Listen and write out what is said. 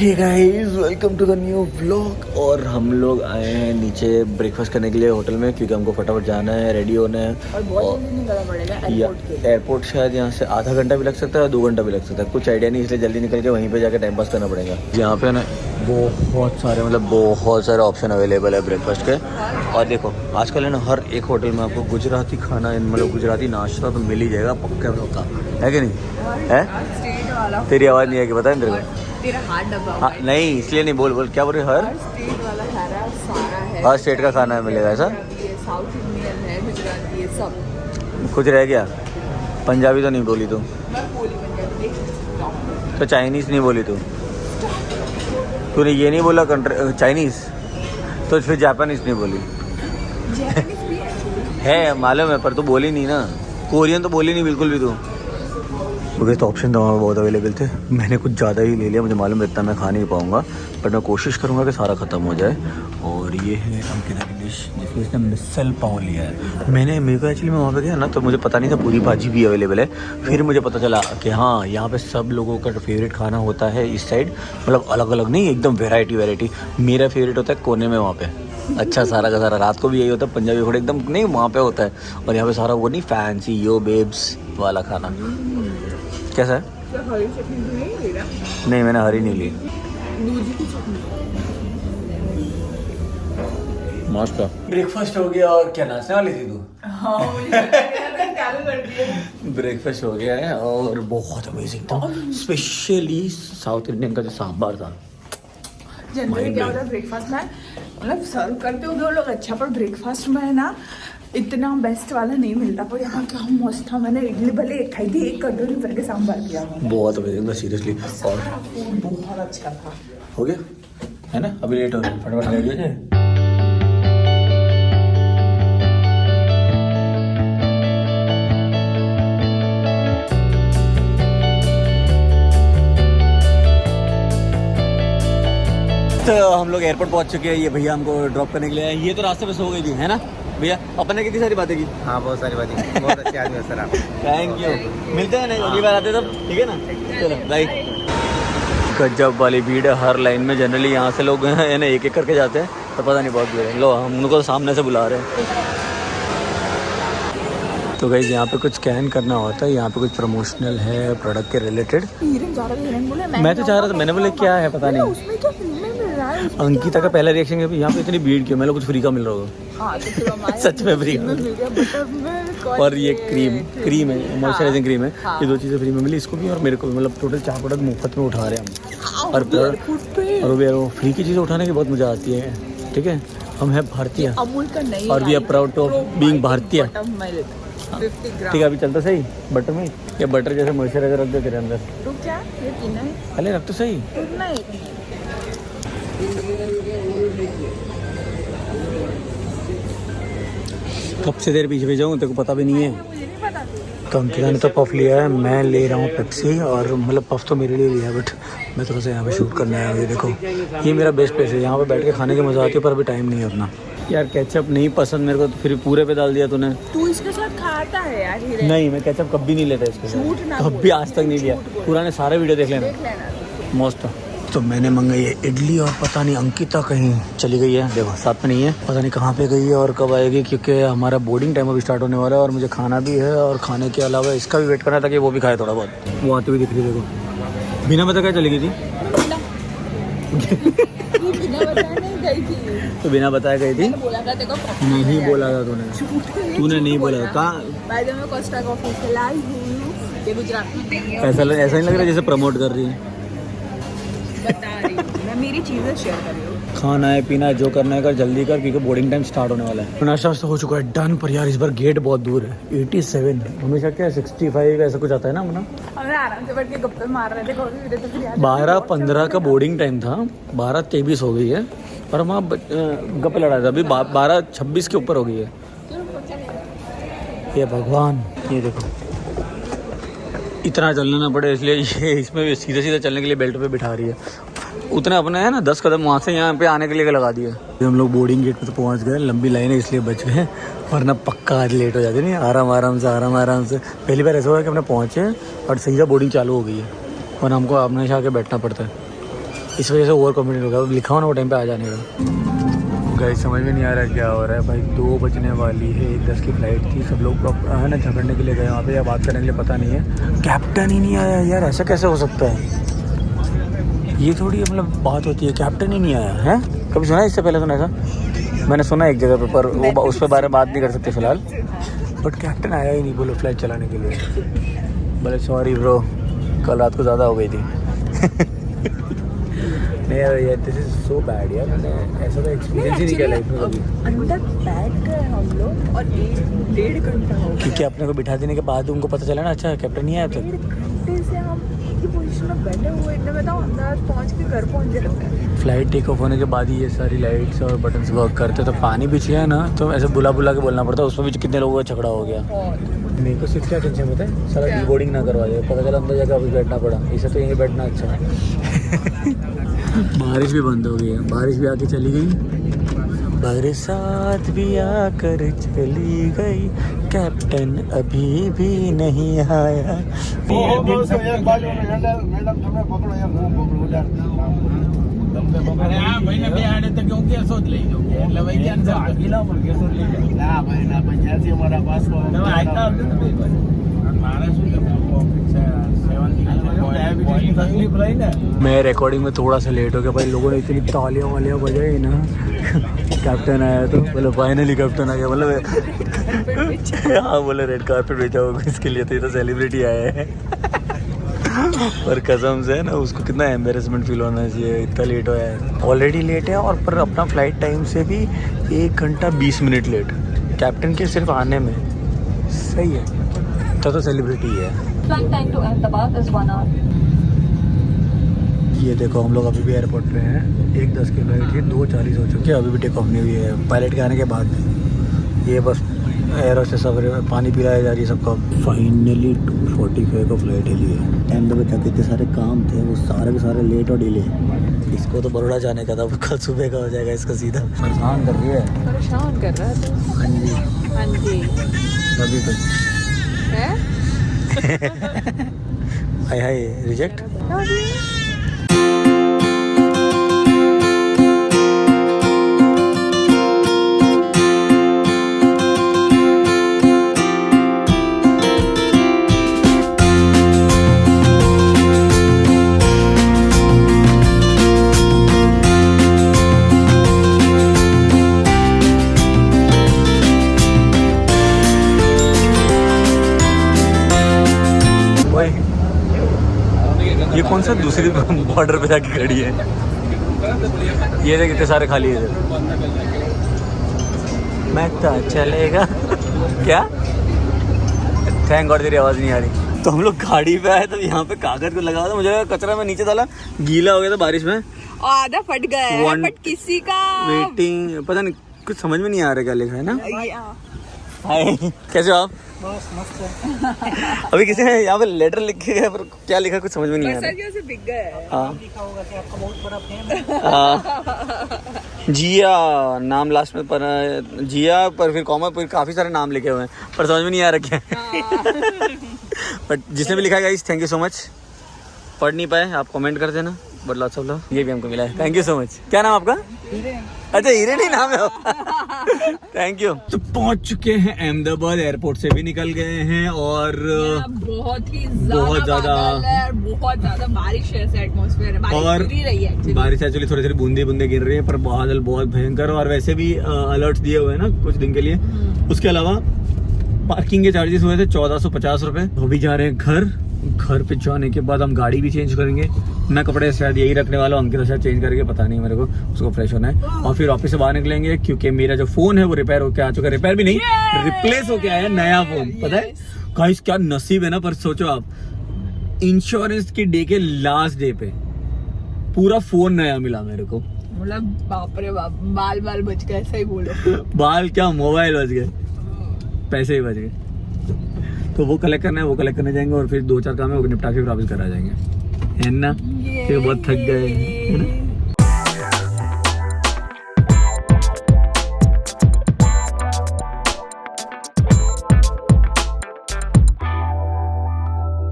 Hey guys, welcome to the new vlog. और हम लोग आए हैं नीचे ब्रेकफास्ट करने के लिए होटल में, क्योंकि हमको फटाफट जाना है, रेडी होना है। और बहुत जल्दी निकलना पड़ेगा एयरपोर्ट शायद यहाँ से आधा घंटा भी लग सकता है और 2 घंटा भी लग सकता है, कुछ आइडिया नहीं, इसलिए जल्दी निकल के वहीं पे जाकर टाइम पास करना पड़ेगा। यहाँ पे ना बहुत सारे ऑप्शन अवेलेबल है ब्रेकफास्ट के। और देखो आजकल है ना, हर एक होटल में आपको गुजराती खाना, मतलब गुजराती नाश्ता तो मिल ही जाएगा पक्का पक्का, है कि नहीं है? स्टेट वाला तेरी आवाज़ नहीं आएगी, पता है तेरे को? तेरा हाथ दबा हाँ नहीं, इसलिए नहीं, बोल क्या बोल रही? हर स्टेट वाला सारा है। हर स्टेट का खाना मिलेगा ऐसा? साउथ इंडियन है, गुजराती है, सब कुछ रह गया? पंजाबी तो नहीं बोली तू? मैं बोली पंजाबी। तो चाइनीज़ नहीं बोली तू? तूने ये नहीं बोला चाइनीज़? तो फिर जापानीज़ नहीं बोली? जैपनीज भी है मालूम है, पर तू बोली नहीं ना। कोरियन तो बोली नहीं बिल्कुल भी तू। मुझे तो ऑप्शन तो वहाँ बहुत अवेलेबल थे, मैंने कुछ ज़्यादा ही ले लिया। मुझे मालूम है इतना मैं खा नहीं पाऊँगा, बट मैं कोशिश करूँगा कि सारा ख़त्म हो जाए। और ये है अंकिता की डिश, जिसमें इसने मिसल पाव लिया है। मेरे को एक्चुअली मैं वहाँ पे गया ना, तो मुझे पता नहीं था पूरी भाजी भी अवेलेबल है। फिर मुझे पता चला कि हाँ, यहाँ पे सब लोगों का फेवरेट खाना होता है इस साइड, मतलब अलग अलग नहीं, एकदम वेराइटी। मेरा फेवरेट होता है कोने में वहाँ पे, अच्छा सारा का सारा। रात को भी यही होता है, पंजाबी फोड़ एकदम नहीं वहाँ पे होता है। और यहाँ पे सारा वो नहीं, फैंसी यो बेब्स वाला खाना। कैसा है? हरी चटनी तो नहीं ले रहा? नहीं, मैंने हरी नहीं ली। दूधी की चटनी मस्त। ब्रेकफास्ट हो गया। और क्या नाचने वाली थी तू? हाँ, मुझे चालू कर दिया। ब्रेकफास्ट हो गया है और बहुत अमेजिंग था, स्पेशली साउथ इंडियन का जो सांभर था। जनरली क्या होता है ब्रेकफास्ट में, मतलब सर्व करते हो दो लोग अच्छा, पर ब्रेकफास्ट में है ना इतना बेस्ट वाला नहीं मिलता। पर यहाँ क्या मस्त था। मैंने इडली भले एक खाई थी, एक कटोरी भर के सांभर किया मैंने। बहुत अमेजिंग था सीरियसली। और फूड बहुत अच्छा था। हो गया है ना, अभी लेट हो गया, फटाफट रेडी हो जाए। तो हम लोग एयरपोर्ट पहुंच चुके हैं। ये भैया हमको ड्रॉप करने के लिए आए। ये तो रास्ते पे सो गई थी, है ना भैया? अपन ने कितनी सारी बातें की। हाँ, बहुत सारी बातें, बहुत अच्छे आदमी हो सर आप। थैंक यू, मिलते हैं ना अगली बार आते तब, ठीक है ना? चलो बाय। गजब वाली भीड़ है हर लाइन में। जनरली यहाँ से लोग हैं ना एक करके जाते हैं, तो पता नहीं बहुत भीड़ है। लो हम उनको सामने से बुला रहे हैं। तो गाइस यहाँ पे कुछ स्कैन करना होता है, यहाँ पे कुछ प्रमोशनल है प्रोडक्ट के रिलेटेड। मैं तो चाह रहा था, मैंने बोले क्या है पता नहीं। उसमें क्या फ्री में मिल रहा है? अंकिता का पहला रिएक्शन है यहाँ पे इतनी भीड़ क्यों, मैं कुछ फ्री का मिल रहा होगा। हाँ, तो फिर हमारे सच में फ्री का। और ये क्रीम है, मॉइस्चराइजिंग क्रीम है। ये 2 चीज़ें फ्री में मिली इसको भी और मेरे को भी, मतलब टोटल 4 प्रोडक्ट मुफ्त में उठा रहे हैं हम। और वो फ्री की चीज़ें उठाने की बहुत मज़ा आती है, ठीक है? हम हैं भारतीय अमूल का नहीं, और we are proud of being Bharatiya. 50 ग्राम। ठीक है, अभी चलता सही बटर में। ये बटर जैसे मॉइस्चराइजर रख दे तेरे अंदर। तो क्या ये पीना है? अरे रख तो सही। पीना है। कब से देर पीछे जाऊँ तेरे को पता भी नहीं है। मुझे नहीं पता। तो अंकिता ने तो पफ लिया है, मैं ले रहा हूँ पेप्सी। और मतलब पफ तो मेरे लिए लिया है, बट मैं थोड़ा सा यहाँ पे शूट करने आया हूँ। ये देखो, ये मेरा बेस्ट प्लेस है, यहाँ पे बैठ के खाने की मज़ा आती है, पर अभी टाइम नहीं है उतना। यार केचप नहीं पसंद मेरे को, तो फिर पूरे पे डाल दिया तूने। तू इसके साथ खाता है यार हीरे? नहीं, मैं केचप कभी नहीं लेता इसके झूठ ना साथ, बोल। कभी आज तक नहीं लिया। पुराने सारे वीडियो देख लेना, देख लेना। मस्त। तो मैंने मंगाई है इडली, और पता नहीं अंकिता कहीं चली गई है, देखो साथ में नहीं है, पता नहीं कहाँ पे गई है और कब आएगी, क्योंकि हमारा बोर्डिंग टाइम अभी स्टार्ट होने वाला है और मुझे खाना भी है। और खाने के अलावा इसका भी वेट करना है ताकि वो भी खाए थोड़ा बहुत। वो आती हुई दिख रही है, देखो बिना बता क्या चली गई थी। तो बिना बताए गई थी? बोला था देखो, नहीं बोला था तूने नहीं बोला था। कहाँ कोस्टा कॉफी खिलाई हूँ, ये गुजराती ऐसा नहीं लग रहा जैसे प्रमोट कर रही है। बता रही हूँ मैं, मेरी चीज़ें शेयर कर रही हूँ। खाना है पीना है, जो करना है कर, जल्दी कर, क्योंकि बोर्डिंग टाइम स्टार्ट होने वाला है। नाश्ता हो चुका है डन, पर यार इस बार गेट बहुत दूर है। 87 हमेशा क्या 65 ऐसा कुछ आता है ना अपना। हमने आराम से बैठ के गप्पे मार रहे थे, 12:15 का बोर्डिंग टाइम था, 12:23 हो गई है, और हम गप्पे लड़ा था। अभी 12:26 के ऊपर हो गई है। ये भगवान, ये देखो इतना चलना ना पड़े, इसलिए ये इसमें सीधा चलने के लिए बेल्ट पे बिठा रही है। उतने अपने है ना 10 कदम वहाँ से यहाँ पे आने के लिए लगा दिए। हम लोग बोर्डिंग गेट पे तो पहुँच गए, लंबी लाइन है इसलिए बच गए, वरना पक्का आज लेट हो जाती। नहीं, आराम से पहली बार ऐसा हुआ कि अपने पहुँचे और सीधा बोर्डिंग चालू हो गई है, वरना हमको अपने से आके बैठना पड़ता है। इस वजह से ओवर कॉन्फिडेंट हो गया। लिखा हो ना वो टाइम पे आ जाने का। गाइस समझ में नहीं आ रहा क्या हो रहा है भाई। 2 बजने वाली है, 1:10 की फ्लाइट थी। सब लोग है ना झगड़ने के लिए गए वहाँ पे या बात करने के लिए, पता नहीं है। कैप्टन ही नहीं आया यार, ऐसा कैसे हो सकता है? ये थोड़ी मतलब बात होती है, कैप्टन ही नहीं आया है। कभी सुना है इससे पहले? सुना ऐसा मैंने सुना एक जगह पे, पर वो उस पर बारे में बात नहीं कर सकते फिलहाल। बट कैप्टन आया ही नहीं बोलो फ्लाइट चलाने के लिए। बोले सॉरी ब्रो, कल रात को ज़्यादा हो गई थी। नहीं यार, दिस इज सो बैड यार। मैंने ऐसा तो एक्सपीरियंस ही नहीं किया लाइफ में कभी। अंदर बैठ गए हम लोग और 1-1.5 घंटा हो गया। क्योंकि अपने को बिठा देने के बाद उनको पता चला ना, अच्छा कैप्टन नहीं आया तो 1.5 घंटे से हम एक ही पोजीशन में बैठे हुए। इतने में तो अंदर पहुँच के घर पहुँच जाते। फ्लाइट टेक ऑफ होने के बाद ही ये सारी लाइट्स और बटन्स वर्क करते। तो पानी भी चाहिए ना, तो ऐसे बुला के बोलना पड़ता है। उसमें भी कितने लोगों का झगड़ा हो गया। मेरे को सिर्फ क्या टेंशन होता है, सारा डी बोर्डिंग ना करवा दे, पता चला अंदर जाकर अभी बैठना पड़ा। इसे तो यहीं बैठना अच्छा है। बारिश भी बंद हो गई है, बारिश भी आके चली गई। बरसात भी आकर चली गई, कैप्टन अभी भी नहीं आया। मैं रिकॉर्डिंग में थोड़ा सा लेट हो गया भाई। लोगों ने इतनी तालियां वालियां बजाई ना। कैप्टन आया तो बोले फाइनली कैप्टन आ गया। मतलब हाँ बोले रेड कारपेट भेजा होगा इसके लिए, तो ये तो सेलिब्रिटी आया है। और कसम से ना उसको कितना एम्बेरसमेंट फील होना चाहिए, इतना लेट हो है। ऑलरेडी लेट है और पर अपना फ्लाइट टाइम से भी 1 घंटा 20 मिनट लेट कैप्टन के सिर्फ आने में। सही है, तो सेलिब्रिटी है। Flight time to Ahmedabad is 1 hour. ये देखो हम लोग अभी भी एयरपोर्ट पे हैं। 1:10 की फ्लाइट थी, 2:40 हो चुकी है, अभी भी टेक ऑफ नहीं हुई है। पायलट के आने के बाद ये बस एयर होस्टेस सब पानी पिलाया जा रही है सबको। फाइनली 2:45 को फ्लाइट हिली है। टाइम पे क्या कितने सारे काम थे, वो सारे के सारे लेट और डिले। इसको तो बड़ोड़ा जाने का था, कल सुबह का हो जाएगा इसका सीधा। परेशान कर रही है, परेशान कर रहा है तो। हाँ जी हाँ जी तभी तो है। हाय हाय रिजेक्ट। ये कौन सा दूसरी बॉर्डर पे जाके खड़ी है? ये देख कितने सारे खाली है इधर। मैं तो चलेगा क्या? थैंक गॉड तेरी आवाज़ नहीं आ रही। तो हम लोग गाड़ी पे आए तो यहाँ पे कागज को लगा था, मुझे लगा कचरा में नीचे डाला, गीला हो गया था बारिश में, आधा फट गया है, बट किसी का वेटिंग पता नहीं, कुछ समझ में नहीं आ रहा क्या लिखा है ना। हाय कैसे हो आप? बस मस्त है। अभी किसी ने यहाँ पे लेटर लिख के गया, पर क्या लिखा कुछ समझ में नहीं आ रहा। से बिक गए। हाँ लिखा होगा कि आपका बहुत बड़ा फैन है। जिया नाम लास्ट में पर जिया, पर फिर कॉमा पर काफ़ी सारे नाम लिखे हुए हैं, पर समझ में नहीं आ रखे हैं। बट जिसने भी लिखा है guys thank you so much. पढ़ नहीं पाए आप कमेंट कर देना, बट लॉट्स ऑफ लव। ये भी हमको मिला है, थैंक यू सो मच। क्या नाम आपका? अच्छा हीरे नहीं नाम है। Thank you. तो पहुंच चुके हैं अहमदाबाद, एयरपोर्ट से भी निकल गए हैं और बहुत ही बहुत ज्यादा बहुत ज्यादा बारिश है, एटमॉस्फेयर है, और बारिश गिर रही है। बारिश एक्चुअली थोड़ी थोड़ी बूंदे बूंदे गिर रही है, पर बादल बहुत भयंकर। और वैसे भी अलर्ट दिए हुए हैं ना कुछ दिन के लिए। उसके अलावा पार्किंग के चार्जेस हुए थे 1450 रुपए। अभी जा रहे हैं घर पे जाने के बाद हम गाड़ी भी चेंज करेंगे। मैं कपड़े शायद यही रखने वाला हूँ, अंकित शायद चेंज करके, पता नहीं मेरे को, उसको फ्रेश होना है। और फिर ऑफिस से बाहर निकलेंगे क्योंकि मेरा जो फोन है वो रिपेयर होके आ चुका है। रिपेयर भी नहीं, रिप्लेस होके आया नया फोन। पता है गाइस क्या नसीब है ना। पर सोचो आप, इंश्योरेंस की डे के लास्ट डे पे पूरा फोन नया मिला मेरे को। मतलब बाप रे बाप, बाल बच गए, सही बोलो। बाल क्या, मोबाइल बच गए, पैसे ही बच गए। तो वो कलेक्ट करना है, वो कलेक्ट करने जाएंगे और फिर 2-4 काम है वो निपटा के वापस घर आ जाएंगे, है ना। फिर बहुत थक गए, है ना।